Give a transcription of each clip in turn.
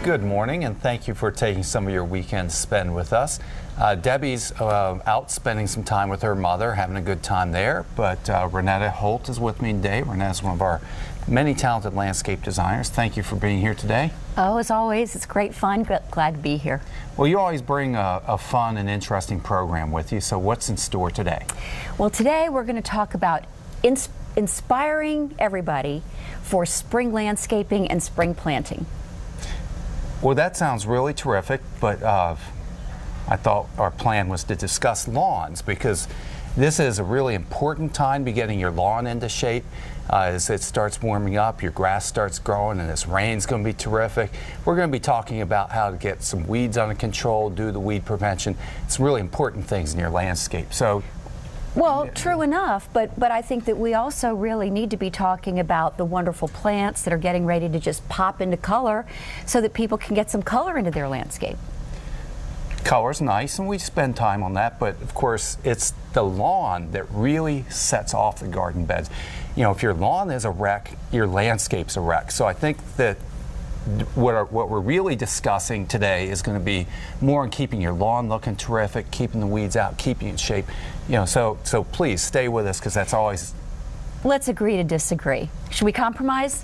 Good morning, and thank you for taking some of your weekend to spend with us. Debbie's out spending some time with her mother, having a good time there, but Renetta Holt is with me today. Renetta's one of our many talented landscape designers. Thank you for being here today. Oh, as always, it's great fun. Glad to be here. Well, you always bring a fun and interesting program with you, so what's in store today? Well, today we're going to talk about inspiring everybody for spring landscaping and spring planting. Well, that sounds really terrific, but I thought our plan was to discuss lawns, because this is a really important time to be getting your lawn into shape. As it starts warming up, your grass starts growing, and this rain's going to be terrific. We're going to be talking about how to get some weeds under control, do the weed prevention. It's really important things in your landscape. So. Well, true enough, but I think that we also really need to be talking about the wonderful plants that are getting ready to just pop into color so that people can get some color into their landscape. Color's nice, and we spend time on that, but of course it's the lawn that really sets off the garden beds. You know, if your lawn is a wreck, your landscape's a wreck. So I think that what we're really discussing today is going to be more on keeping your lawn looking terrific, keeping the weeds out, keeping it in shape. You know, so please stay with us, because that's always. Let's agree to disagree. Should we compromise?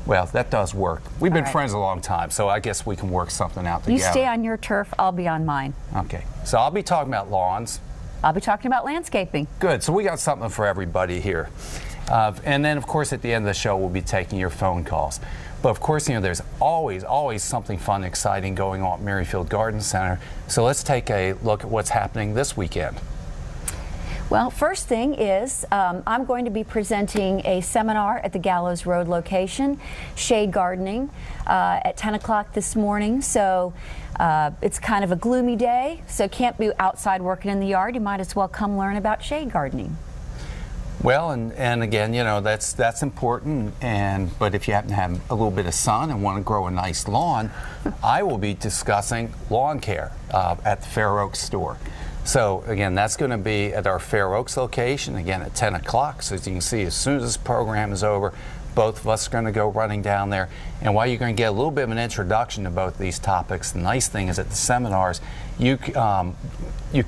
Well, that does work. We've been right. friends a long time, so I guess we can work something out together. You stay on your turf, I'll be on mine. Okay, so I'll be talking about lawns. I'll be talking about landscaping. Good, so we got something for everybody here. And then, of course, at the end of the show, we'll be taking your phone calls. But of course, you know, there's always something fun and exciting going on at Merrifield Garden Center. So let's take a look at what's happening this weekend. Well, first thing is I'm going to be presenting a seminar at the Gallows Road location, shade gardening, at 10 o'clock this morning. So it's kind of a gloomy day, so can't be outside working in the yard. You might as well come learn about shade gardening. Well, and again, you know, that's important, but if you happen to have a little bit of sun and want to grow a nice lawn, I will be discussing lawn care at the Fair Oaks store. So again, that's going to be at our Fair Oaks location, again at 10 o'clock. So as you can see, as soon as this program is over, both of us are going to go running down there. And while you're going to get a little bit of an introduction to both these topics, the nice thing is at the seminars, you can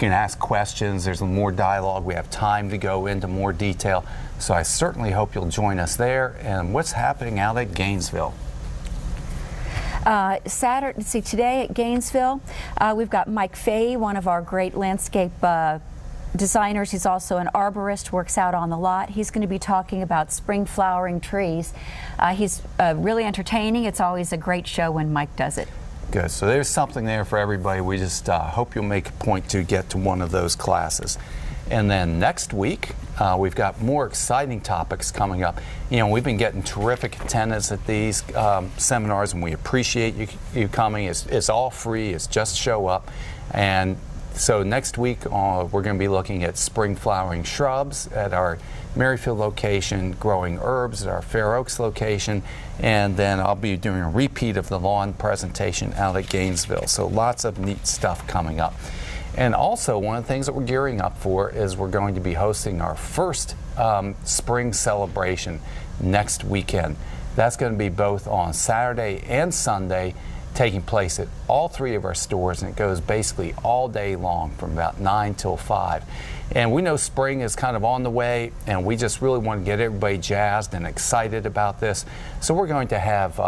ask questions. There's more dialogue. We have time to go into more detail. So I certainly hope you'll join us there. And what's happening out at Gainesville? Saturday, today at Gainesville, we've got Mike Fahey, one of our great landscape designers. He's also an arborist, works out on the lot. He's going to be talking about spring flowering trees. He's really entertaining. It's always a great show when Mike does it. Good. So there's something there for everybody. We just hope you'll make a point to get to one of those classes. And then next week, we've got more exciting topics coming up. You know, we've been getting terrific attendance at these seminars, and we appreciate you coming. It's all free. It's just show up. And so next week, we're going to be looking at spring flowering shrubs at our Merrifield location, growing herbs at our Fair Oaks location, and then I'll be doing a repeat of the lawn presentation out at Gainesville. So lots of neat stuff coming up. And also, one of the things that we're gearing up for is we're going to be hosting our first spring celebration next weekend. That's going to be both on Saturday and Sunday, taking place at all three of our stores, and it goes basically all day long from about 9 till 5. And we know spring is kind of on the way, and we just really want to get everybody jazzed and excited about this. So we're going to have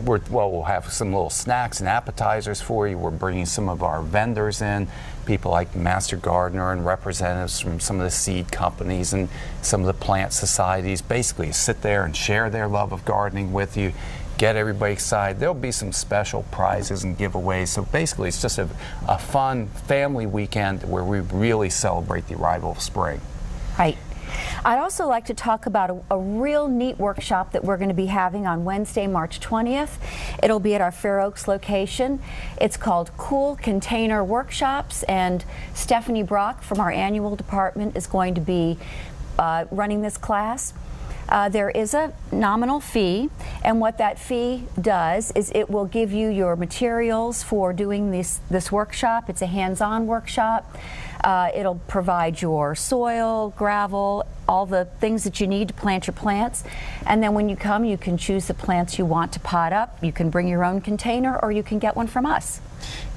we'll have some little snacks and appetizers for you. We're bringing some of our vendors in, people like Master Gardener and representatives from some of the seed companies and some of the plant societies, basically sit there and share their love of gardening with you, get everybody excited. There'll be some special prizes and giveaways. So basically it's just a fun family weekend where we really celebrate the arrival of spring. Right. I'd also like to talk about a real neat workshop that we're going to be having on Wednesday, March 20th. It'll be at our Fair Oaks location. It's called Cool Container Workshops, and Stephanie Brock from our annual department is going to be running this class. There is a nominal fee, and what that fee does is it will give you your materials for doing this workshop. It's a hands-on workshop. It'll provide your soil, gravel, all the things that you need to plant your plants. And then when you come, you can choose the plants you want to pot up. You can bring your own container, or you can get one from us.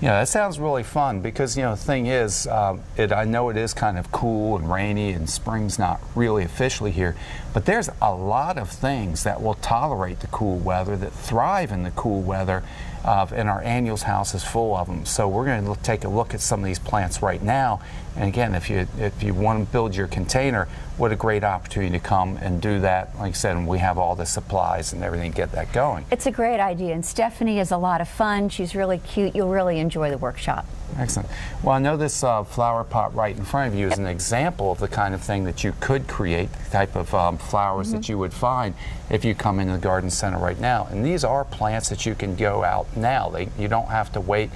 Yeah, that sounds really fun because, you know, the thing is, I know it is kind of cool and rainy and spring's not really officially here, but there's a lot of things that will tolerate the cool weather, that thrive in the cool weather, and our annuals house is full of them. So we're going to take a look at some of these plants right now. And again, if you want to build your container, what a great opportunity to come and do that. Like I said, and we have all the supplies and everything to get that going. It's a great idea, and Stephanie is a lot of fun. She's really cute. You'll really enjoy the workshop. Excellent. Well, I know this flower pot right in front of you is an example of the kind of thing that you could create, the type of flowers that you would find if you come into the garden center right now. And these are plants that you can go out now. You don't have to wait.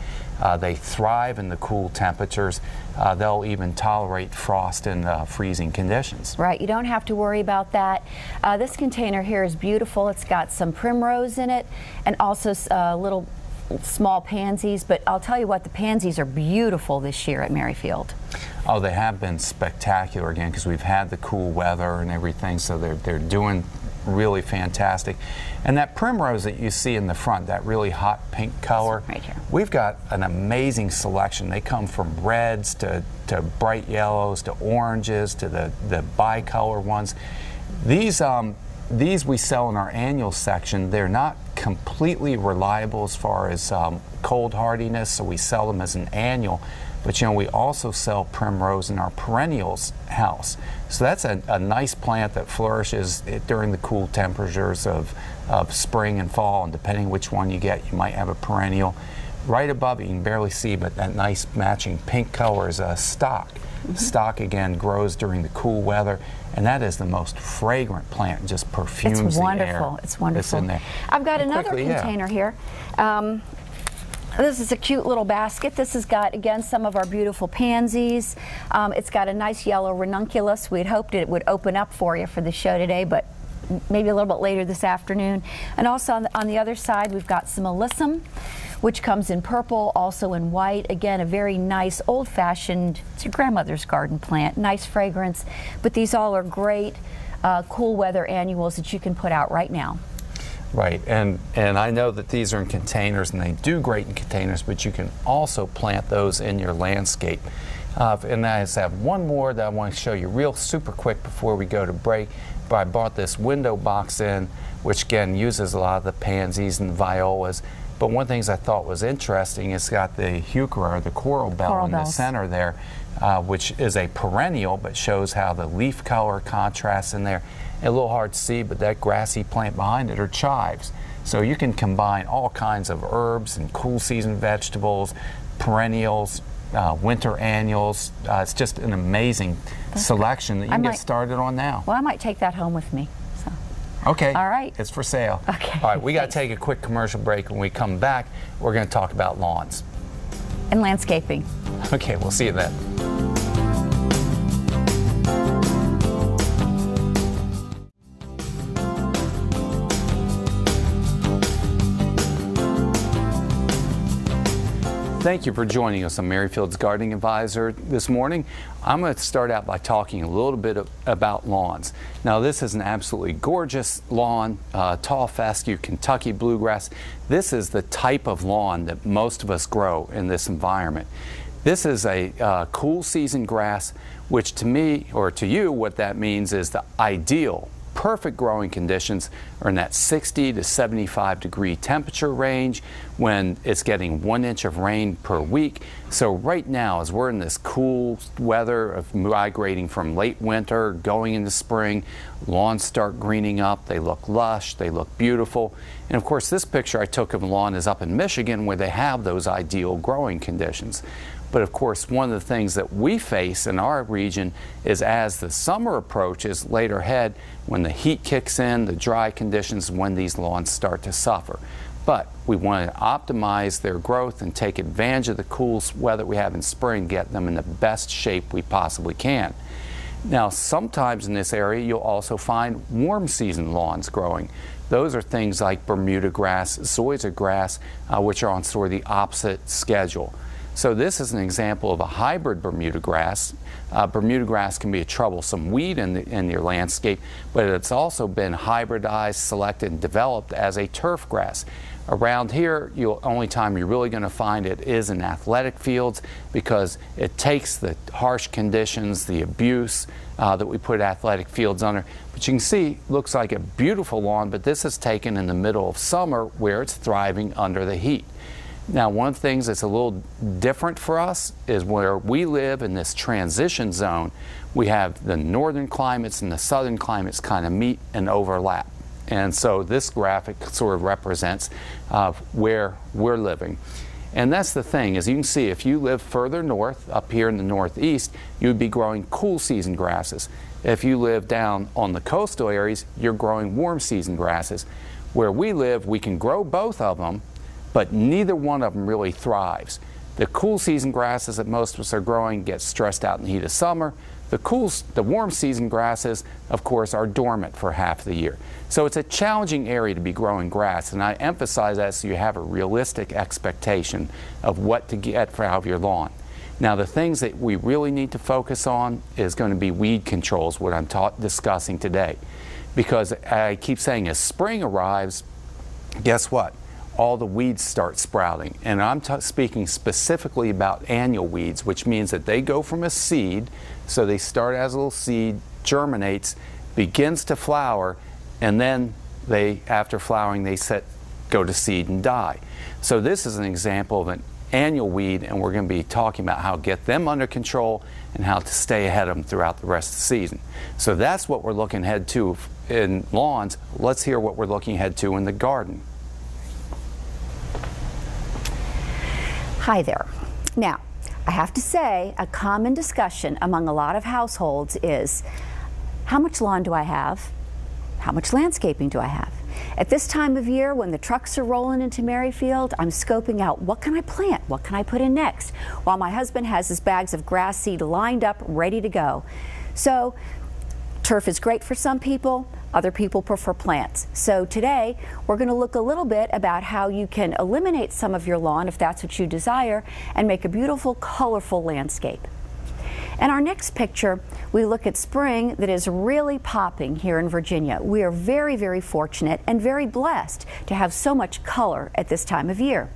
They thrive in the cool temperatures. They'll even tolerate frost and freezing conditions. Right, you don't have to worry about that. This container here is beautiful. It's got some primrose in it and also little small pansies, but I'll tell you what, the pansies are beautiful this year at Merrifield. Oh, they have been spectacular again because we've had the cool weather and everything, so they're doing really fantastic. And that primrose that you see in the front, that really hot pink color, right here, we've got an amazing selection. They come from reds to bright yellows to oranges to the bicolor ones. These we sell in our annual section. They're not completely reliable as far as cold hardiness, so we sell them as an annual. But you know, we also sell primrose in our perennials house. So that's a nice plant that flourishes during the cool temperatures of spring and fall, and depending which one you get, you might have a perennial. Right above it, you can barely see, but that nice matching pink color is a stock. Stock, again, grows during the cool weather, and that is the most fragrant plant. It just perfumes the air. It's wonderful. It's wonderful. It's in there. I've got another container here. This is a cute little basket. This has got, again, some of our beautiful pansies. It's got a nice yellow ranunculus. We'd hoped it would open up for you for the show today, but maybe a little bit later this afternoon. And also on the other side, we've got some alyssum, which comes in purple, also in white. Again, a very nice, old-fashioned, it's your grandmother's garden plant, nice fragrance. But these all are great cool weather annuals that you can put out right now. Right, and I know that these are in containers, and they do great in containers, but you can also plant those in your landscape. And I just have one more that I want to show you real super quick before we go to break. But I bought this window box in, which again uses a lot of the pansies and violas. But one of the things I thought was interesting, it's got the heuchera, or the coral bell, in the center there, which is a perennial, but shows how the leaf color contrasts in there. A little hard to see, but that grassy plant behind it are chives. So you can combine all kinds of herbs and cool season vegetables, perennials, winter annuals. It's just an amazing selection that you can get started on now. Well, I might take that home with me. So. Okay. All right. It's for sale. Okay. All right, we got to take a quick commercial break. When we come back, we're going to talk about lawns. And landscaping. Okay, we'll see you then. Thank you for joining us on Merrifield's Gardening Advisor this morning. I'm going to start out by talking a little bit about lawns. Now, this is an absolutely gorgeous lawn, tall fescue Kentucky bluegrass. This is the type of lawn that most of us grow in this environment. This is a cool season grass, which to me, or to you, what that means is the ideal perfect growing conditions are in that 60 to 75 degree temperature range when it's getting 1 inch of rain per week. So right now, as we're in this cool weather of migrating from late winter going into spring, lawns start greening up, they look lush, they look beautiful. And of course, this picture I took of a lawn is up in Michigan where they have those ideal growing conditions. But of course, one of the things that we face in our region is as the summer approaches later ahead, when the heat kicks in, the dry conditions, when these lawns start to suffer. But we want to optimize their growth and take advantage of the cool weather we have in spring, get them in the best shape we possibly can. Now, sometimes in this area, you'll also find warm season lawns growing. Those are things like Bermuda grass, zoysia grass, which are on sort of the opposite schedule. So this is an example of a hybrid Bermuda grass. Bermuda grass can be a troublesome weed in your landscape, but it's also been hybridized, selected, and developed as a turf grass. Around here, only time you're really going to find it is in athletic fields, because it takes the harsh conditions, the abuse that we put athletic fields under. But you can see, looks like a beautiful lawn, but this is taken in the middle of summer where it's thriving under the heat. Now, one of the things that's a little different for us is where we live in this transition zone, we have the northern climates and the southern climates kind of meet and overlap. And so this graphic sort of represents where we're living. And that's the thing, as you can see, if you live further north, up here in the northeast, you would be growing cool season grasses. If you live down on the coastal areas, you're growing warm season grasses. Where we live, we can grow both of them, but neither one of them really thrives. The cool season grasses that most of us are growing get stressed out in the heat of summer. The warm season grasses, of course, are dormant for half the year. So it's a challenging area to be growing grass, and I emphasize that so you have a realistic expectation of what to get out of your lawn. Now, the things that we really need to focus on is going to be weed controls, what I'm discussing today. Because I keep saying as spring arrives, guess what? All the weeds start sprouting. And I'm speaking specifically about annual weeds, which means that they go from a seed, so they start as a little seed, germinates, begins to flower, and then after flowering, they go to seed and die. So this is an example of an annual weed, and we're going to be talking about how to get them under control and how to stay ahead of them throughout the rest of the season. So that's what we're looking ahead to in lawns. Let's hear what we're looking ahead to in the garden. Hi there. Now, I have to say, a common discussion among a lot of households is, how much lawn do I have? How much landscaping do I have? At this time of year, when the trucks are rolling into Merrifield, I'm scoping out, what can I plant? What can I put in next? While my husband has his bags of grass seed lined up, ready to go. So, turf is great for some people. Other people prefer plants. So today, we're going to look a little bit about how you can eliminate some of your lawn, if that's what you desire, and make a beautiful, colorful landscape. In our next picture, we look at spring that is really popping here in Virginia. We are very, very fortunate and very blessed to have so much color at this time of year.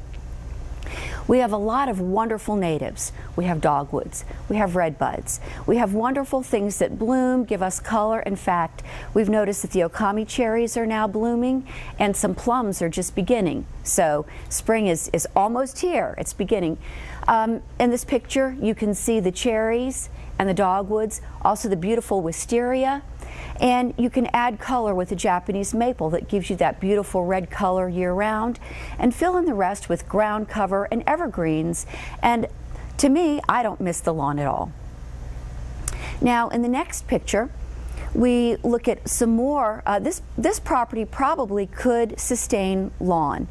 We have a lot of wonderful natives. We have dogwoods, we have redbuds, we have wonderful things that bloom, give us color. In fact, we've noticed that the Okami cherries are now blooming and some plums are just beginning. So spring is almost here, it's beginning. In this picture, you can see the cherries and the dogwoods, also the beautiful wisteria. And you can add color with the Japanese maple that gives you that beautiful red color year-round, and fill in the rest with ground cover and evergreens. And to me, I don't miss the lawn at all. Now, in the next picture, we look at some more. This property probably could sustain lawn.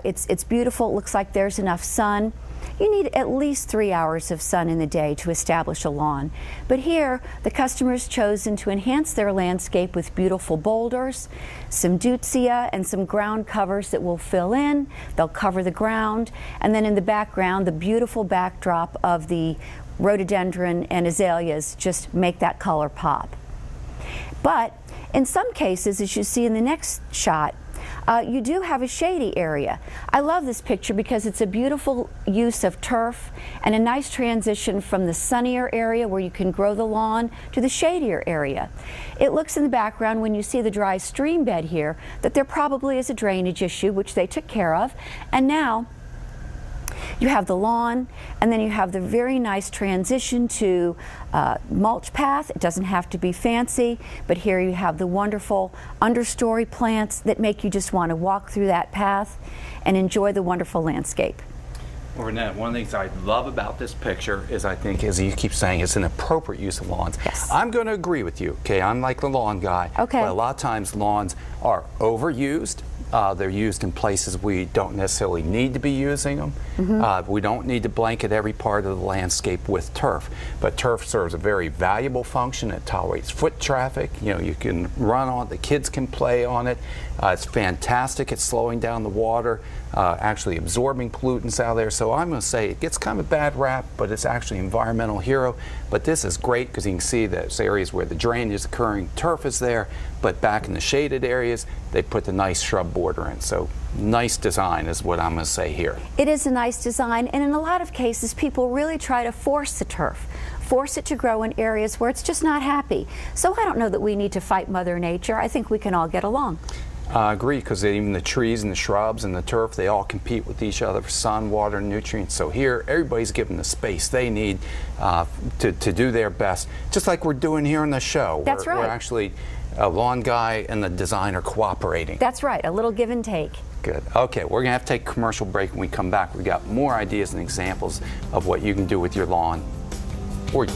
It's beautiful. It looks like there's enough sun. You need at least 3 hours of sun in the day to establish a lawn. But here, the customer's chosen to enhance their landscape with beautiful boulders, some deutzia, and some ground covers that will fill in. They'll cover the ground. And then in the background, the beautiful backdrop of the rhododendron and azaleas just make that color pop. But in some cases, as you see in the next shot, you do have a shady area. I love this picture because it's a beautiful use of turf and a nice transition from the sunnier area where you can grow the lawn to the shadier area. It looks in the background, when you see the dry stream bed here, that there probably is a drainage issue, which they took care of. And now you have the lawn, and then you have the very nice transition to mulch path. It doesn't have to be fancy, but here you have the wonderful understory plants that make you just want to walk through that path and enjoy the wonderful landscape. Well, Renette, one of the things I love about this picture is, I think, as you keep saying, it's an appropriate use of lawns. Yes. I'm going to agree with you, okay? I'm like the lawn guy. Okay. But a lot of times lawns are overused, They're used in places we don't necessarily need to be using them. We don't need to blanket every part of the landscape with turf, but turf serves a very valuable function. It tolerates foot traffic. You know, you can run on it, the kids can play on it. It's fantastic at slowing down the water, actually absorbing pollutants out of there. So I'm going to say it gets kind of a bad rap, but it's actually an environmental hero. But this is great because you can see there's areas where the drainage is occurring, turf is there, but back in the shaded areas, they put the nice shrub border in. So nice design is what I'm going to say here. It is a nice design, and in a lot of cases, people really try to force the turf. Force it to grow in areas where it's just not happy. So I don't know that we need to fight Mother Nature. I think we can all get along. I agree, because even the trees and the shrubs and the turf, they all compete with each other for sun, water, and nutrients. So here, everybody's given the space they need to do their best, just like we're doing here on the show. That's right. We're actually, a lawn guy and the designer cooperating. That's right, a little give and take. Good. Okay, we're going to have to take a commercial break. When we come back, we've got more ideas and examples of what you can do with your lawn. Or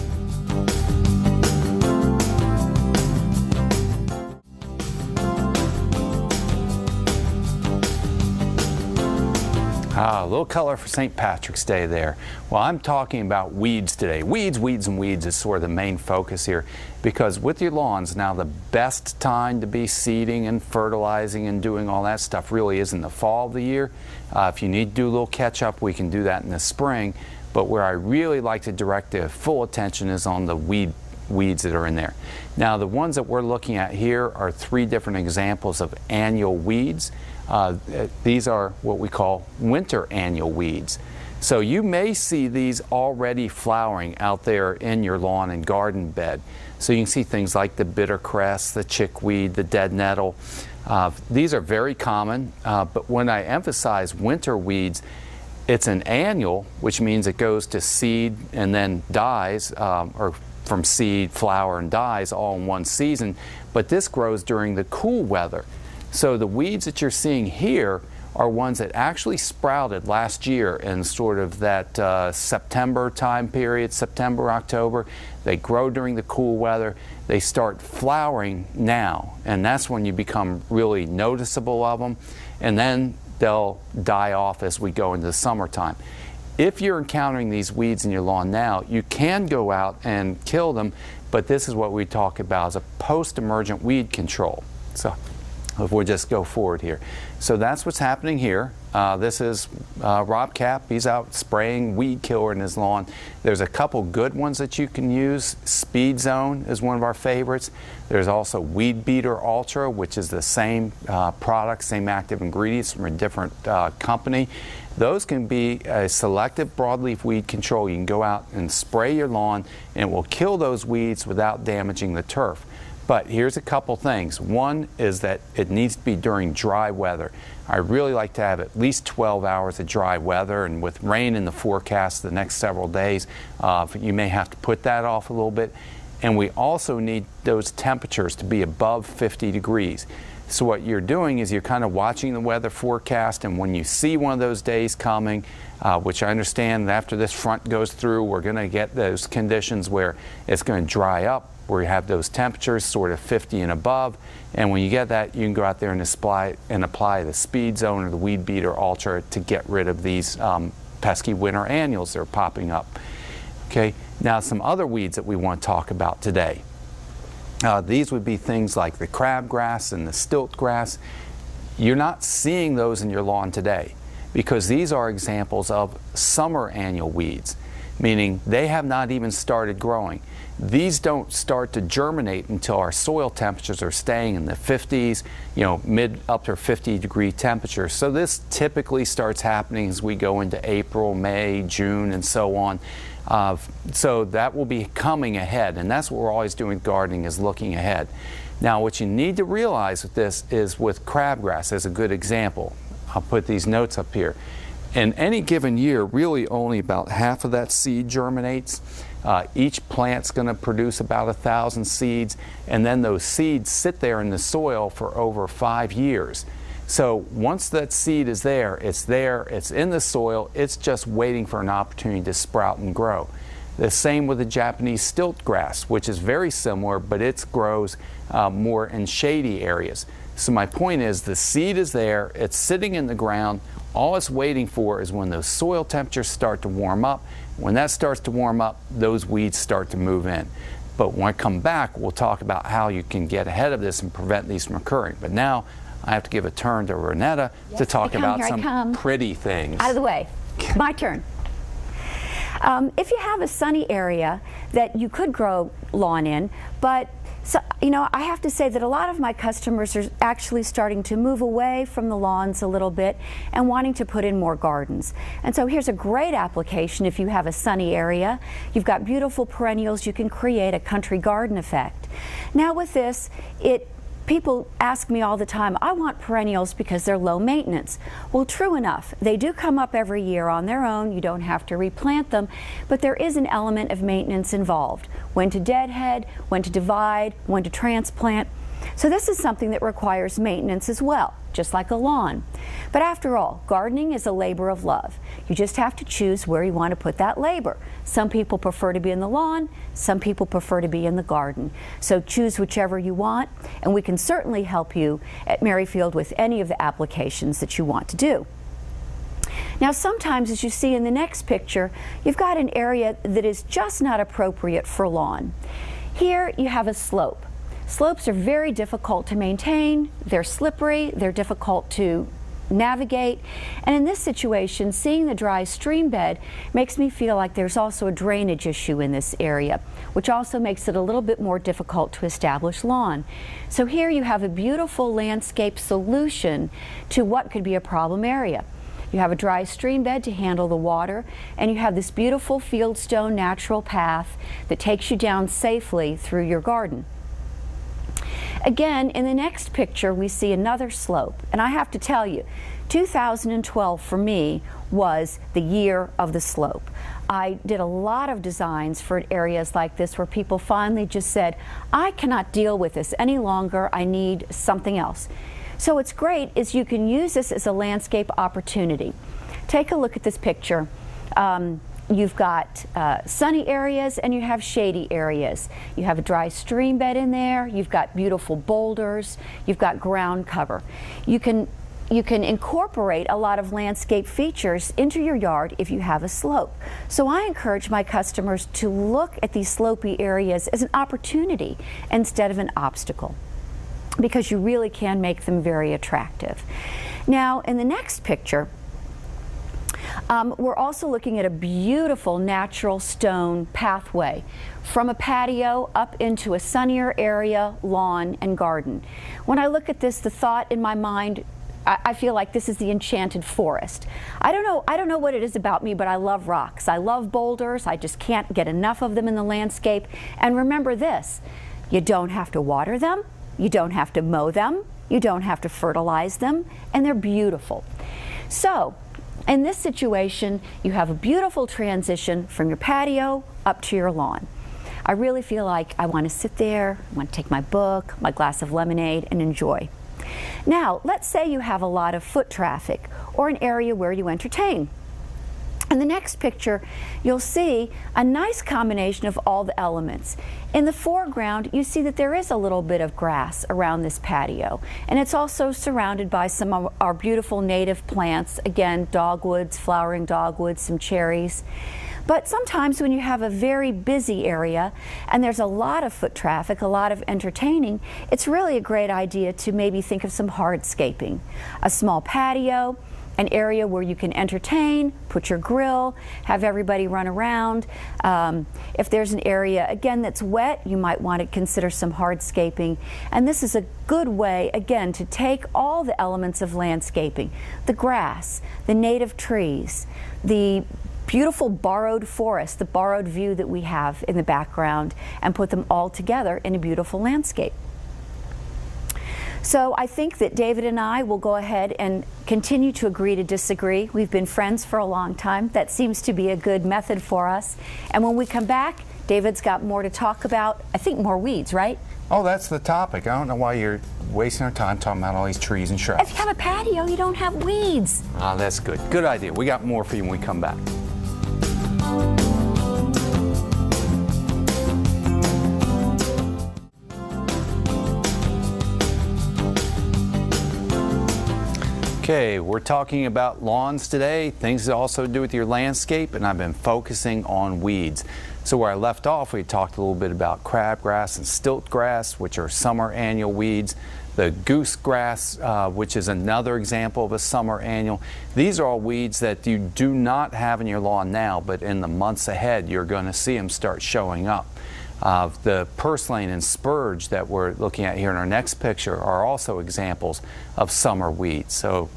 a little color for St. Patrick's Day there. Well, I'm talking about weeds today. Weeds, weeds, and weeds is sort of the main focus here, because with your lawns now, the best time to be seeding and fertilizing and doing all that stuff really is in the fall of the year. If you need to do a little catch up, we can do that in the spring. But where I really like to direct the full attention is on the weeds that are in there. Now, the ones that we're looking at here are 3 different examples of annual weeds. These are what we call winter annual weeds. So you may see these already flowering out there in your lawn and garden bed. So you can see things like the bittercress, the chickweed, the dead nettle. These are very common, but when I emphasize winter weeds, it's an annual, which means it goes to seed and then dies, or from seed, flower, and dies all in one season. But this grows during the cool weather. So the weeds that you're seeing here are ones that actually sprouted last year in sort of that September time period, September, October. They grow during the cool weather. They start flowering now, and that's when you become really noticeable of them. And then they'll die off as we go into the summertime. If you're encountering these weeds in your lawn now, you can go out and kill them, but this is what we talk about as a post-emergent weed control. So if we just go forward here. So that's what's happening here. This is Rob Cap. He's out spraying weed killer in his lawn. There's a couple good ones that you can use. Speed Zone is one of our favorites. There's also Weed Beater Ultra, which is the same product, same active ingredients from a different company. Those can be a selective broadleaf weed control. You can go out and spray your lawn, and it will kill those weeds without damaging the turf. But here's a couple things. One is that it needs to be during dry weather. I really like to have at least 12 hours of dry weather, and with rain in the forecast the next several days, you may have to put that off a little bit. And we also need those temperatures to be above 50 degrees. So what you're doing is you're kind of watching the weather forecast, and when you see one of those days coming, which I understand after this front goes through, we're going to get those conditions where it's going to dry up, where you have those temperatures sort of 50 and above, and when you get that, you can go out there and apply the Speed Zone or the Weed Beater Ultra to get rid of these pesky winter annuals that are popping up. Okay, now some other weeds that we want to talk about today. These would be things like the crabgrass and the stilt grass. You're not seeing those in your lawn today because these are examples of summer annual weeds, meaning they have not even started growing. These don't start to germinate until our soil temperatures are staying in the 50s, you know, mid up to 50-degree temperatures. So this typically starts happening as we go into April, May, June, and so on. So that will be coming ahead, and that's what we're always doing with gardening, is looking ahead. Now, what you need to realize with this is with crabgrass as a good example. I'll put these notes up here. In any given year, really only about half of that seed germinates. Each plant's going to produce about 1,000 seeds, and then those seeds sit there in the soil for over 5 years. So once that seed is there, it's in the soil, it's just waiting for an opportunity to sprout and grow. The same with the Japanese stilt grass, which is very similar, but it grows more in shady areas. So my point is the seed is there, it's sitting in the ground. All it's waiting for is when those soil temperatures start to warm up. When that starts to warm up, those weeds start to move in. But when I come back, we'll talk about how you can get ahead of this and prevent these from occurring. But now I have to give a turn to Renetta to talk about some pretty things. Out of the way. My turn. If you have a sunny area that you could grow lawn in, but you know, I have to say that a lot of my customers are actually starting to move away from the lawns a little bit and wanting to put in more gardens. And so here's a great application if you have a sunny area. You've got beautiful perennials, you can create a country garden effect. Now with this, people ask me all the time, I want perennials because they're low maintenance. Well, true enough, they do come up every year on their own. You don't have to replant them, but there is an element of maintenance involved. When to deadhead, when to divide, when to transplant. So this is something that requires maintenance as well, just like a lawn. But after all, gardening is a labor of love. You just have to choose where you want to put that labor. Some people prefer to be in the lawn, some people prefer to be in the garden. So choose whichever you want, and we can certainly help you at Merrifield with any of the applications that you want to do. Now sometimes, as you see in the next picture, you've got an area that is just not appropriate for lawn. Here you have a slope. Slopes are very difficult to maintain, they're slippery, they're difficult to navigate, and in this situation, seeing the dry stream bed makes me feel like there's also a drainage issue in this area, which also makes it a little bit more difficult to establish lawn. So here you have a beautiful landscape solution to what could be a problem area. You have a dry stream bed to handle the water, and you have this beautiful fieldstone natural path that takes you down safely through your garden. Again, in the next picture, we see another slope, and I have to tell you, 2012 for me was the year of the slope. I did a lot of designs for areas like this where people finally just said, I cannot deal with this any longer, I need something else. So what's great is you can use this as a landscape opportunity. Take a look at this picture. You've got sunny areas and you have shady areas. You have a dry stream bed in there, you've got beautiful boulders, you've got ground cover. You can incorporate a lot of landscape features into your yard if you have a slope. So I encourage my customers to look at these slopey areas as an opportunity instead of an obstacle, because you really can make them very attractive. Now in the next picture, we're also looking at a beautiful natural stone pathway from a patio up into a sunnier area, lawn and garden. When I look at this, the thought in my mind, I feel like this is the enchanted forest. I don't know what it is about me, but I love rocks. I love boulders. I just can't get enough of them in the landscape. And remember this, you don't have to water them, you don't have to mow them, you don't have to fertilize them, and they're beautiful. So in this situation, you have a beautiful transition from your patio up to your lawn. I really feel like I want to sit there, I want to take my book, my glass of lemonade, and enjoy. Now, let's say you have a lot of foot traffic or an area where you entertain. In the next picture, you'll see a nice combination of all the elements. In the foreground, you see that there is a little bit of grass around this patio, and it's also surrounded by some of our beautiful native plants, again, dogwoods, flowering dogwoods, some cherries. But sometimes when you have a very busy area and there's a lot of foot traffic, a lot of entertaining, it's really a great idea to maybe think of some hardscaping. A small patio, an area where you can entertain, put your grill, have everybody run around. If there's an area, again, that's wet, you might want to consider some hardscaping. And this is a good way, again, to take all the elements of landscaping, the grass, the native trees, the beautiful borrowed forest, the borrowed view that we have in the background, and put them all together in a beautiful landscape. So I think that David and I will go ahead and continue to agree to disagree. We've been friends for a long time. That seems to be a good method for us. And when we come back, David's got more to talk about. I think more weeds, right? Oh, that's the topic. I don't know why you're wasting our time talking about all these trees and shrubs. If you have a patio, you don't have weeds. Ah, that's good. Good idea. We got more for you when we come back. Okay, we're talking about lawns today, things that also do with your landscape, and I've been focusing on weeds. So where I left off, we talked a little bit about crabgrass and stiltgrass, which are summer annual weeds. The goosegrass, which is another example of a summer annual. These are all weeds that you do not have in your lawn now, but in the months ahead, you're going to see them start showing up. The purslane and spurge that we're looking at here in our next picture are also examples of summer weeds. So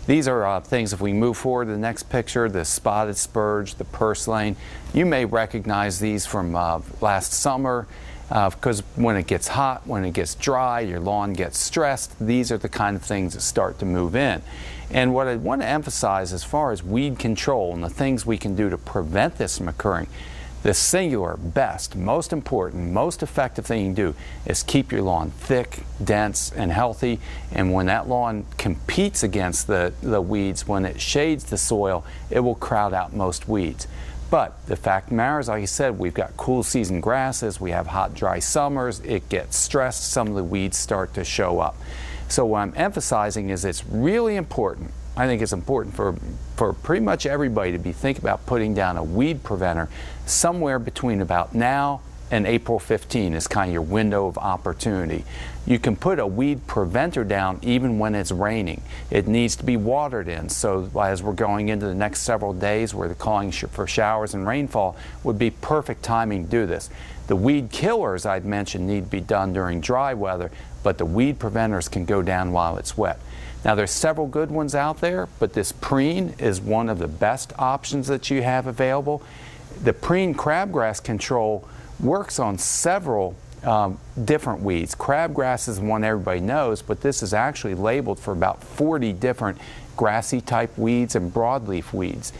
these are things, if we move forward to the next picture, the spotted spurge, the purslane, you may recognize these from last summer because when it gets hot, when it gets dry, your lawn gets stressed, these are the kind of things that start to move in. And what I want to emphasize as far as weed control and the things we can do to prevent this from occurring, the singular, best, most important, most effective thing you can do is keep your lawn thick, dense, and healthy. And when that lawn competes against the weeds, when it shades the soil, it will crowd out most weeds. But the fact of the matter is, like I said, we've got cool season grasses, we have hot, dry summers, it gets stressed, some of the weeds start to show up. So what I'm emphasizing is it's really important. I think it's important for pretty much everybody to be thinking about putting down a weed preventer somewhere between about now and April 15 is kind of your window of opportunity. You can put a weed preventer down even when it's raining. It needs to be watered in, so as we're going into the next several days where they're calling for showers and rainfall would be perfect timing to do this. The weed killers I'd mentioned need to be done during dry weather, but the weed preventers can go down while it's wet. Now there's several good ones out there, but this preen is one of the best options that you have available. The preen crabgrass control works on several different weeds. Crabgrass is one everybody knows, but this is actually labeled for about 40 different grassy type weeds and broadleaf weeds.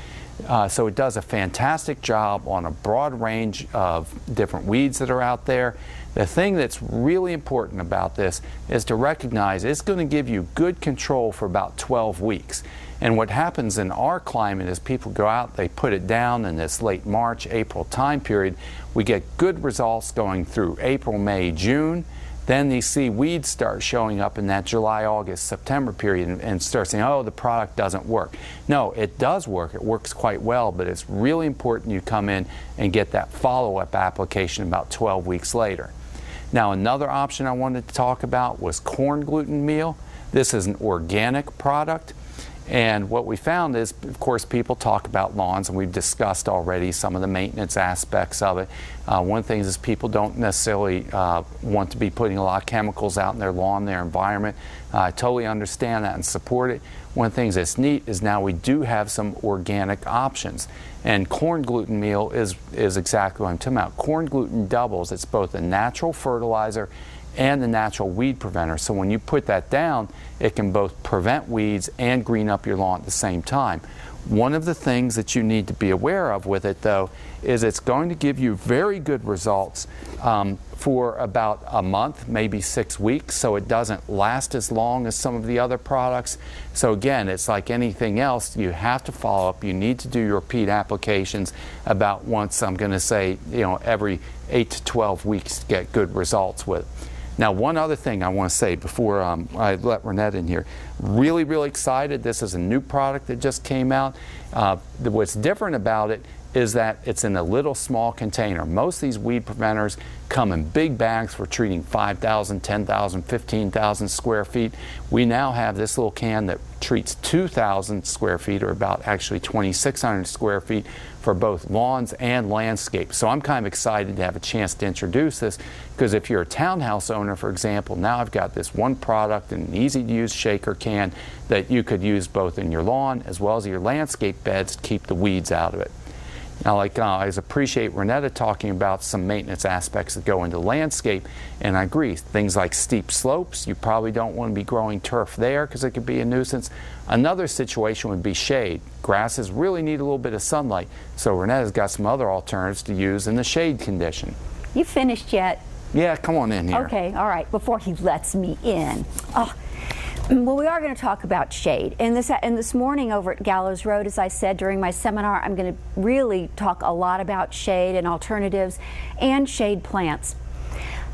So it does a fantastic job on a broad range of different weeds that are out there. The thing that's really important about this is to recognize it's going to give you good control for about 12 weeks. And what happens in our climate is people go out, they put it down in this late March, April time period. We get good results going through April, May, June. Then you see weeds start showing up in that July, August, September period and start saying, oh, the product doesn't work. No, it does work. It works quite well, but it's really important you come in and get that follow-up application about 12 weeks later. Now, another option I wanted to talk about was corn gluten meal. This is an organic product. And what we found is, of course, people talk about lawns, and we've discussed already some of the maintenance aspects of it. One of the things is people don't necessarily want to be putting a lot of chemicals out in their lawn, their environment. I totally understand that and support it. One of the things that's neat is now we do have some organic options. And corn gluten meal is exactly what I'm talking about. Corn gluten doubles. It's both a natural fertilizer and the natural weed preventer. So when you put that down, it can both prevent weeds and green up your lawn at the same time. One of the things that you need to be aware of with it, though, is it's going to give you very good results for about a month, maybe 6 weeks, so it doesn't last as long as some of the other products. So again, it's like anything else, you have to follow up. You need to do your repeat applications about once, I'm going to say, every 8 to 12 weeks to get good results with. Now, one other thing I want to say before I let Renette in here. Really, really excited. This is a new product that just came out. What's different about it is that it's in a little small container. Most of these weed preventers come in big bags for treating 5,000, 10,000, 15,000 square feet. We now have this little can that treats 2,000 square feet, or about actually 2,600 square feet, for both lawns and landscape. So I'm kind of excited to have a chance to introduce this, because if you're a townhouse owner, for example, now I've got this one product, an easy to use shaker can that you could use both in your lawn as well as your landscape beds to keep the weeds out of it. Now, I appreciate Renetta talking about some maintenance aspects that go into landscape, and I agree. Things like steep slopes, you probably don't want to be growing turf there because it could be a nuisance. Another situation would be shade. Grasses really need a little bit of sunlight, so Renetta's got some other alternatives to use in the shade condition. You finished yet? Yeah, come on in here. Okay, all right, before he lets me in. Oh. Well, we are going to talk about shade. And this morning over at Gallows Road, as I said during my seminar, I'm going to really talk a lot about shade and alternatives and shade plants.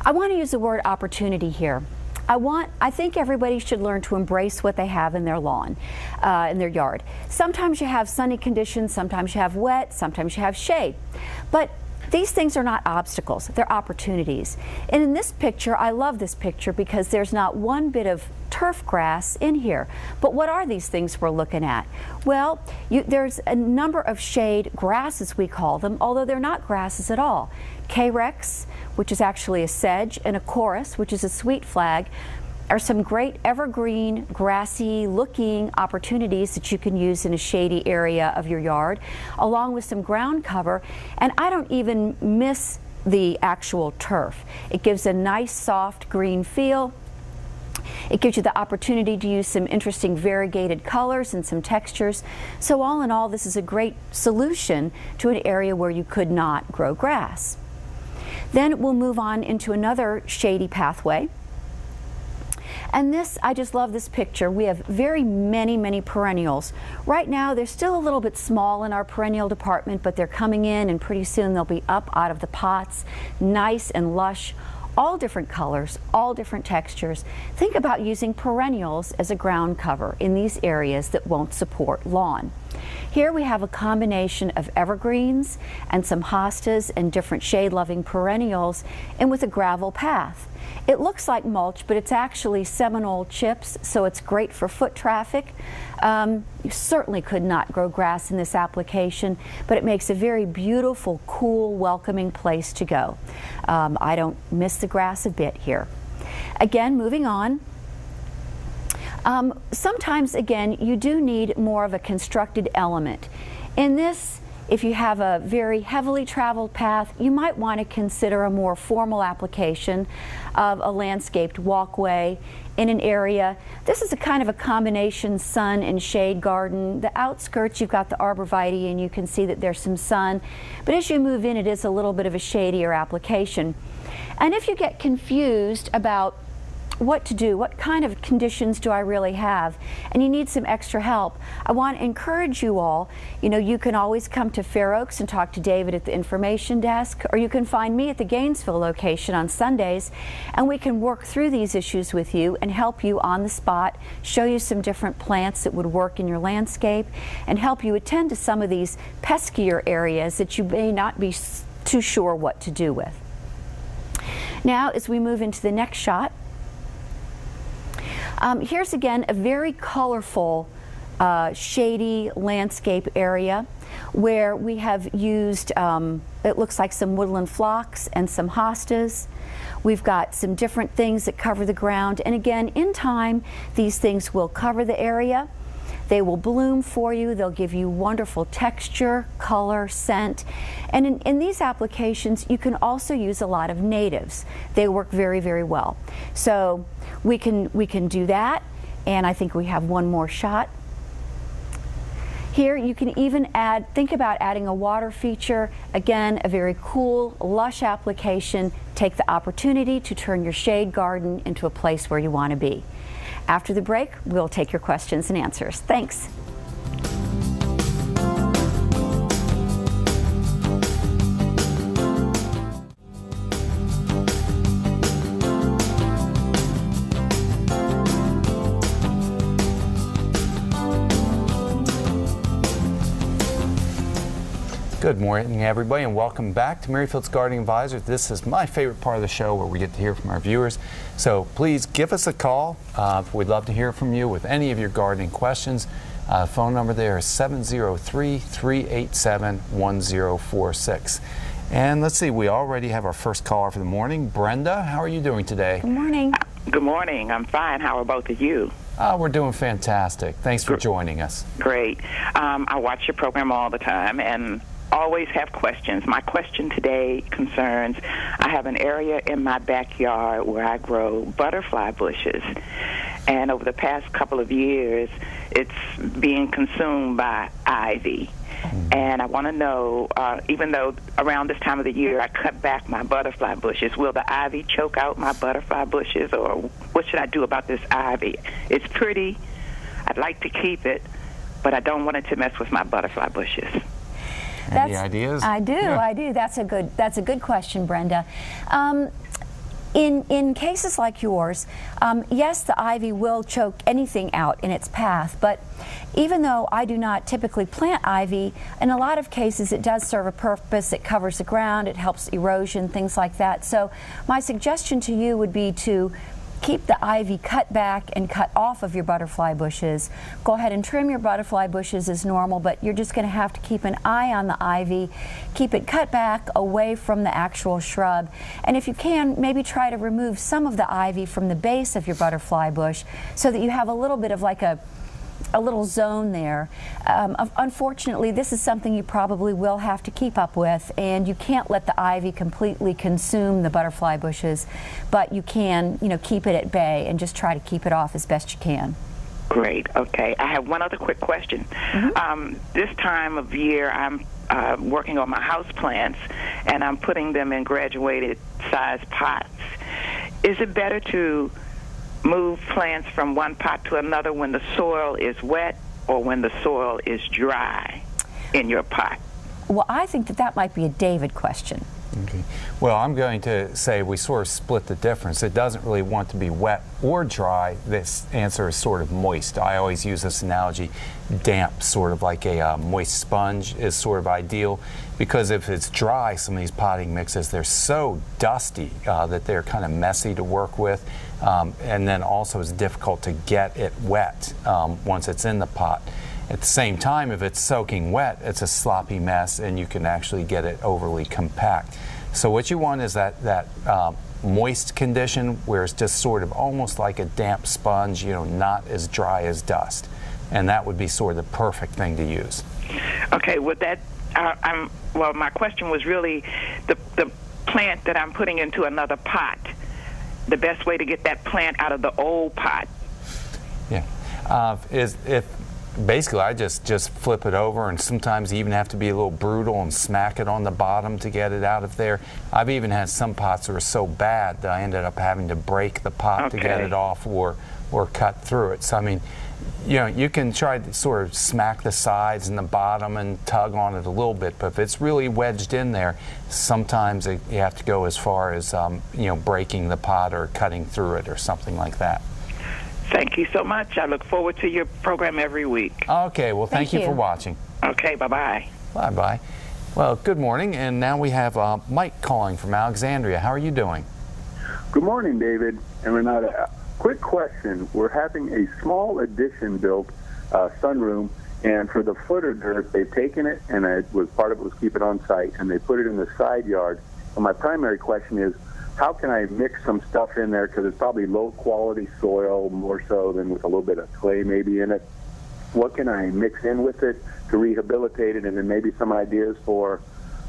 I want to use the word opportunity here. I think everybody should learn to embrace what they have in their lawn, in their yard. Sometimes you have sunny conditions, sometimes you have wet, sometimes you have shade. But these things are not obstacles, they're opportunities. And in this picture, I love this picture because there's not one bit of turf grass in here. But what are these things we're looking at? Well, there's a number of shade grasses, we call them, although they're not grasses at all. Carex, which is actually a sedge, and a chorus, which is a sweet flag, are some great evergreen, grassy looking opportunities that you can use in a shady area of your yard, along with some ground cover. And I don't even miss the actual turf. It gives a nice soft green feel. It gives you the opportunity to use some interesting variegated colors and some textures. So all in all, this is a great solution to an area where you could not grow grass. Then we'll move on into another shady pathway. And this, I just love this picture. We have many perennials. Right now, they're still a little bit small in our perennial department, but they're coming in, and pretty soon they'll be up out of the pots, nice and lush, all different colors, all different textures. Think about using perennials as a ground cover in these areas that won't support lawn. Here we have a combination of evergreens and some hostas and different shade-loving perennials, and with a gravel path. It looks like mulch, but it's actually Seminole chips, so it's great for foot traffic. You certainly could not grow grass in this application, but it makes a very beautiful, cool, welcoming place to go. I don't miss the grass a bit here. Again, moving on. Sometimes, again, you do need more of a constructed element. In this, if you have a very heavily traveled path, you might want to consider a more formal application of a landscaped walkway in an area. This is a kind of a combination sun and shade garden. The outskirts, you've got the arborvitae, and you can see that there's some sun. But as you move in, it is a little bit of a shadier application. And if you get confused about what to do, what kind of conditions do I really have, and you need some extra help, I want to encourage you all. You know, you can always come to Fair Oaks and talk to David at the information desk, or you can find me at the Gainesville location on Sundays, and we can work through these issues with you and help you on the spot, show you some different plants that would work in your landscape, and help you attend to some of these peskier areas that you may not be too sure what to do with. Now, as we move into the next shot, here's again a very colorful, shady landscape area where we have used, it looks like some woodland phlox and some hostas. We've got some different things that cover the ground, and again, in time, these things will cover the area. They will bloom for you. They'll give you wonderful texture, color, scent. And in these applications, you can also use a lot of natives. They work very well. So we can do that, and I think we have one more shot. Here you can even think about adding a water feature. Again, a very cool, lush application. Take the opportunity to turn your shade garden into a place where you want to be. After the break, we'll take your questions and answers. Thanks. Good morning, everybody, and welcome back to Merrifield's Gardening Advisor. This is my favorite part of the show, where we get to hear from our viewers. So please give us a call. We'd love to hear from you with any of your gardening questions. Phone number there is 703-387-1046. And let's see, we already have our first caller for the morning. Brenda, how are you doing today? Good morning. Good morning. I'm fine. How are both of you? We're doing fantastic. Thanks for joining us. Great. I watch your program all the time and always have questions. My question today concerns, I have an area in my backyard where I grow butterfly bushes, and over the past couple of years it's being consumed by ivy. And I want to know, even though around this time of the year I cut back my butterfly bushes, will the ivy choke out my butterfly bushes, or what should I do about this ivy? It's pretty. I'd like to keep it, but I don't want it to mess with my butterfly bushes. Any ideas? I do. That's a good question, Brenda. In cases like yours, yes, the ivy will choke anything out in its path, but even though I do not typically plant ivy, in a lot of cases it does serve a purpose. It covers the ground, it helps erosion, things like that. So my suggestion to you would be to keep the ivy cut back and cut off of your butterfly bushes. Go ahead and trim your butterfly bushes as normal, but you're just going to have to keep an eye on the ivy. Keep it cut back away from the actual shrub. And if you can, maybe try to remove some of the ivy from the base of your butterfly bush so that you have a little bit of like a little zone there. Unfortunately, this is something you probably will have to keep up with, and you can't let the ivy completely consume the butterfly bushes, but you can, keep it at bay and just try to keep it off as best you can. Great. Okay. I have one other quick question. This time of year, I'm working on my house plants, and I'm putting them in graduated size pots. Is it better to move plants from one pot to another when the soil is wet or when the soil is dry in your pot? Well, I think that might be a David question. Okay. Well, I'm going to say we sort of split the difference. It doesn't really want to be wet or dry. This answer is sort of moist. I always use this analogy. Damp, sort of like a moist sponge, is sort of ideal, because if it's dry, some of these potting mixes, they're so dusty that they're kind of messy to work with, and then also it's difficult to get it wet once it's in the pot. At the same time, if it's soaking wet, it's a sloppy mess, and you can actually get it overly compact. So what you want is that moist condition where it's just sort of almost like a damp sponge, not as dry as dust. And that would be sort of the perfect thing to use. Okay, with that, well, my question was really the plant that I'm putting into another pot. The best way to get that plant out of the old pot. Yeah, basically, I just flip it over, and sometimes you even have to be a little brutal and smack it on the bottom to get it out of there. I've even had some pots that are so bad that I ended up having to break the pot to get it off or cut through it. So, I mean, you can try to sort of smack the sides and the bottom and tug on it a little bit, but if it's really wedged in there, sometimes you have to go as far as, breaking the pot or cutting through it or something like that. Thank you so much. I look forward to your program every week. Okay, well, thank you for watching. Okay, bye-bye. Bye-bye. Well, good morning, and now we have Mike calling from Alexandria. How are you doing? Good morning, David and Renata. Quick question. We're having a small addition built, sunroom, and for the footer dirt, they've taken it, and part of it was keep it on site, and they put it in the side yard. And my primary question is, how can I mix some stuff in there, because it's probably low-quality soil, more so than with a little bit of clay maybe in it. What can I mix in with it to rehabilitate it, and then maybe some ideas for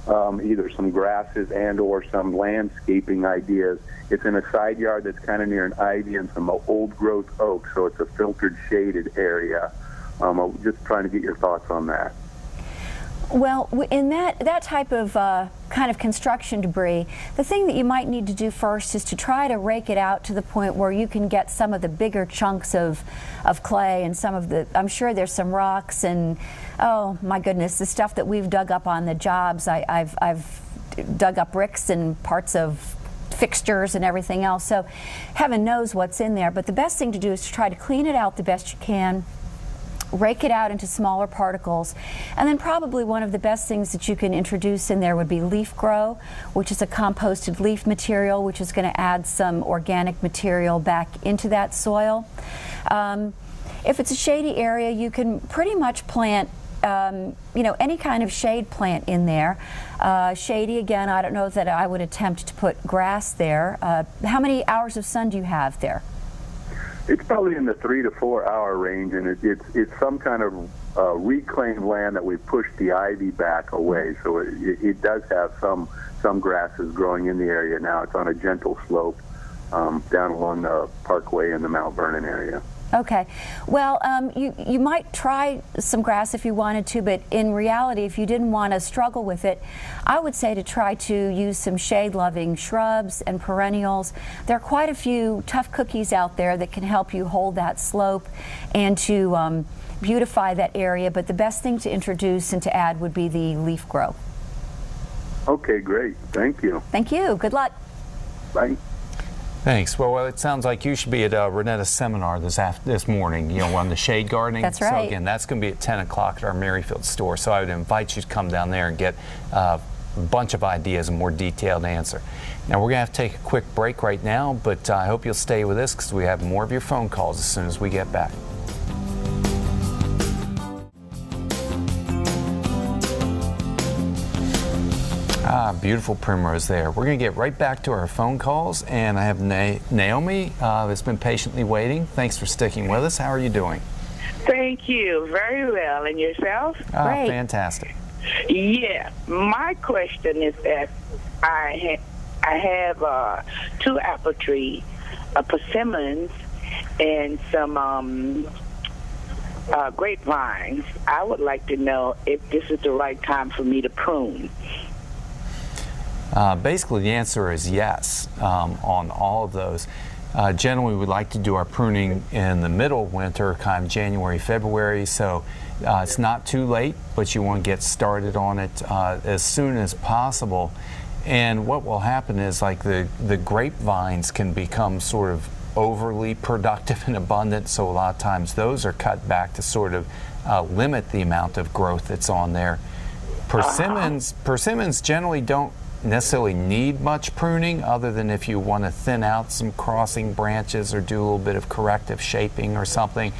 either some grasses and or some landscaping ideas. It's in a side yard that's kind of near an ivy and some old-growth oak, so it's a filtered, shaded area. I'm just trying to get your thoughts on that. Well, in that type of kind of construction debris, the thing that you might need to do first is to try to rake it out to the point where you can get some of the bigger chunks of clay and some of the, I'm sure there's some rocks and, oh my goodness, the stuff that we've dug up on the jobs. I've dug up bricks and parts of fixtures and everything else, so heaven knows what's in there. But the best thing to do is to try to clean it out the best you can, rake it out into smaller particles, and then probably one of the best things that you can introduce in there would be leaf grow, which is a composted leaf material, which is going to add some organic material back into that soil. If it's a shady area, you can pretty much plant any kind of shade plant in there. Shady, again, I don't know that I would attempt to put grass there. How many hours of sun do you have there? It's probably in the 3 to 4 hour range, and it's some kind of reclaimed land that we pushed the ivy back away. So it does have some grasses growing in the area now. It's on a gentle slope down along the Parkway in the Mount Vernon area. Okay. Well, you might try some grass if you wanted to, but in reality, if you didn't want to struggle with it, I would say to try to use some shade-loving shrubs and perennials. There are quite a few tough cookies out there that can help you hold that slope and to beautify that area, but the best thing to introduce and to add would be the leaf grow. Okay, great. Thank you. Thank you. Good luck. Bye. Thanks. Well, it sounds like you should be at Renetta's seminar this morning, you know, on the shade gardening. That's right. So again, that's going to be at 10 o'clock at our Merrifield store. So I would invite you to come down there and get a bunch of ideas and more detailed answer. Now we're going to have to take a quick break right now, but I hope you'll stay with us because we have more of your phone calls as soon as we get back. Beautiful primrose there. We're going to get right back to our phone calls, and I have Naomi that's been patiently waiting. Thanks for sticking with us. How are you doing? Thank you. Very well. And yourself? Great. Fantastic. Yeah. My question is that I have 2 apple trees, persimmons, and some grapevines. I would like to know if this is the right time for me to prune. Basically, the answer is yes on all of those. Generally, we like to do our pruning in the middle of winter, kind of January, February, so it's not too late, but you want to get started on it as soon as possible. And what will happen is, like, the grapevines can become sort of overly productive and abundant, so a lot of times those are cut back to sort of limit the amount of growth that's on there. Persimmons generally don't necessarily need much pruning, other than if you want to thin out some crossing branches or do a little bit of corrective shaping or something.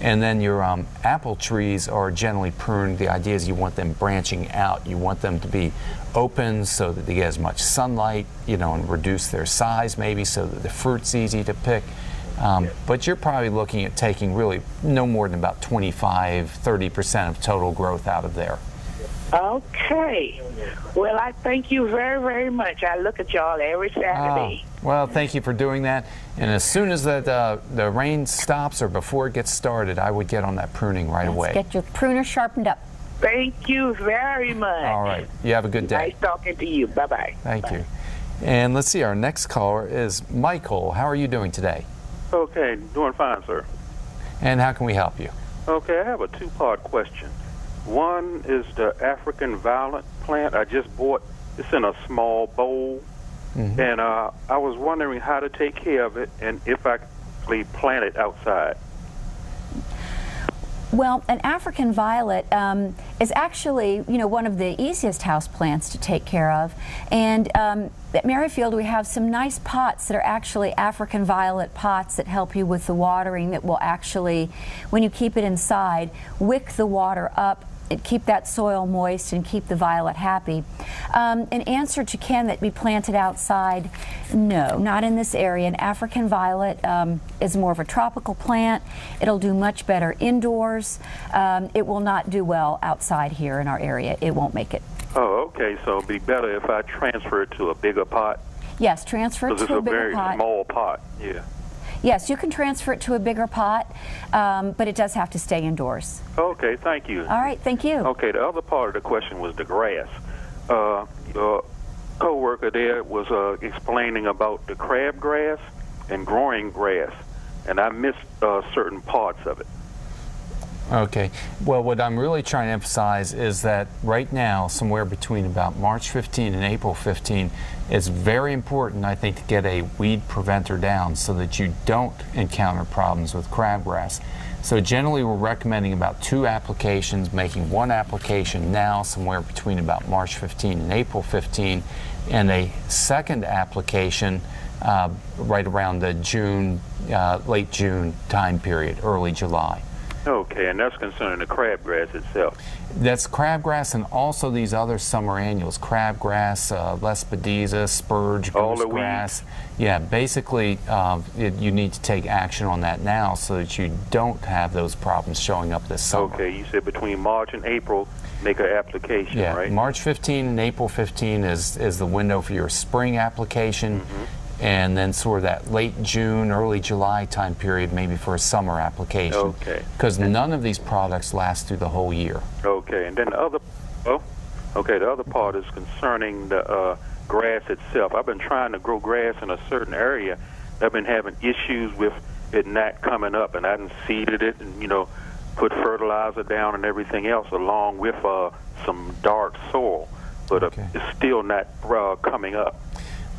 And then your apple trees are generally pruned. The idea is you want them branching out. You want them to be open so that they get as much sunlight, you know, and reduce their size maybe so that the fruit's easy to pick. But you're probably looking at taking really no more than about 25–30% of total growth out of there. Okay. Well, I thank you very, very much. I look at y'all every Saturday. Well, thank you for doing that. And as soon as the rain stops or before it gets started, I would get on that pruning right away. Get your pruner sharpened up. Thank you very much. All right. You have a good day. Nice talking to you. Bye-bye. Thank you. And let's see, our next caller is Michael. How are you doing today? Okay, doing fine, sir. And how can we help you? Okay, I have a 2-part question. One is the African violet plant. I just bought, it's in a small bowl, and I was wondering how to take care of it and if I could plant it outside. Well, an African violet is actually, you know, one of the easiest house plants to take care of. And at Merrifield, we have some nice pots that are actually African violet pots that help you with the watering, that will actually, when you keep it inside, wick the water up and keep that soil moist and keep the violet happy. In answer to can that be planted outside, no, not in this area. An African violet is more of a tropical plant. It'll do much better indoors. It will not do well outside here in our area. It won't make it. Oh, okay, so it'd be better if I transfer it to a bigger pot? Yes, transfer it to a bigger pot. Because it's a very small pot, yeah. Yes, you can transfer it to a bigger pot, but it does have to stay indoors. Okay, thank you. All right, thank you. Okay, the other part of the question was the grass. Your co-worker there was explaining about the crabgrass and growing grass, and I missed certain parts of it. Okay. Well, what I'm really trying to emphasize is that right now, somewhere between about March 15 and April 15, it's very important, I think, to get a weed preventer down so that you don't encounter problems with crabgrass. So generally, we're recommending about 2 applications, making 1 application now, somewhere between about March 15 and April 15, and a second application right around the June, late June time period, early July. Okay, and that's concerning the crabgrass itself. That's crabgrass and also these other summer annuals, crabgrass, lespedeza, spurge, goosegrass. Yeah, basically you need to take action on that now so that you don't have those problems showing up this summer. Okay, you said between March and April, make an application, yeah, right? March 15 and April 15 is the window for your spring application. And then sort of that late June, early July time period, maybe for a summer application. Okay. Because none of these products last through the whole year. Okay, and then the other, the other part is concerning the grass itself. I've been trying to grow grass in a certain area. I've been having issues with it not coming up, and I haven't seeded it and, you know, put fertilizer down and everything else along with some dark soil, but it's still not coming up.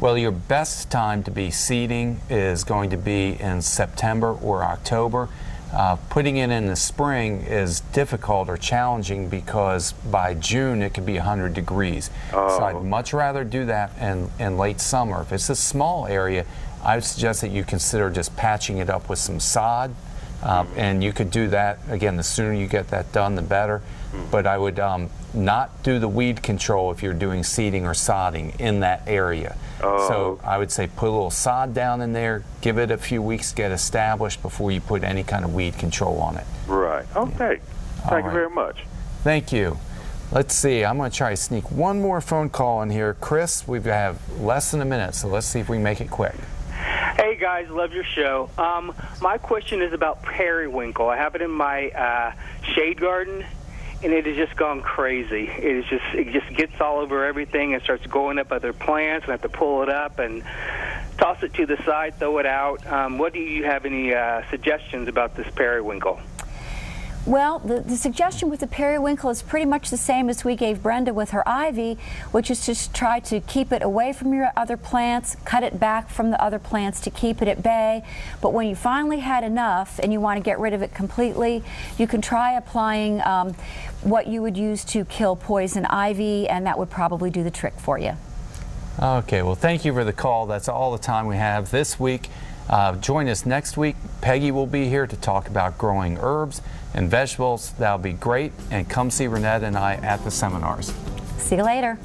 Well, your best time to be seeding is going to be in September or October. Putting it in the spring is difficult or challenging because by June it could be 100 degrees. So I'd much rather do that in late summer. If it's a small area, I would suggest that you consider just patching it up with some sod. And you could do that, again, the sooner you get that done, the better. But I would not do the weed control if you're doing seeding or sodding in that area. So I would say put a little sod down in there, give it a few weeks to get established before you put any kind of weed control on it. Right. Okay. Thank you very much. Thank you. Let's see, I'm going to try to sneak one more phone call in here. Chris, we have less than a minute, so let's see if we can make it quick. Hey guys, love your show. My question is about periwinkle. I have it in my shade garden, and it has just gone crazy. It just gets all over everything and starts going up other plants, and I have to pull it up and toss it to the side, throw it out. What do you have any suggestions about this periwinkle? Well, the suggestion with the periwinkle is pretty much the same as we gave Brenda with her ivy, which is to try to keep it away from your other plants, cut it back from the other plants to keep it at bay. But when you finally had enough and you want to get rid of it completely, you can try applying what you would use to kill poison ivy, and that would probably do the trick for you. Okay, well, thank you for the call. That's all the time we have this week. Join us next week. Peggy will be here to talk about growing herbs and vegetables. That'll be great. And come see Renette and I at the seminars. See you later.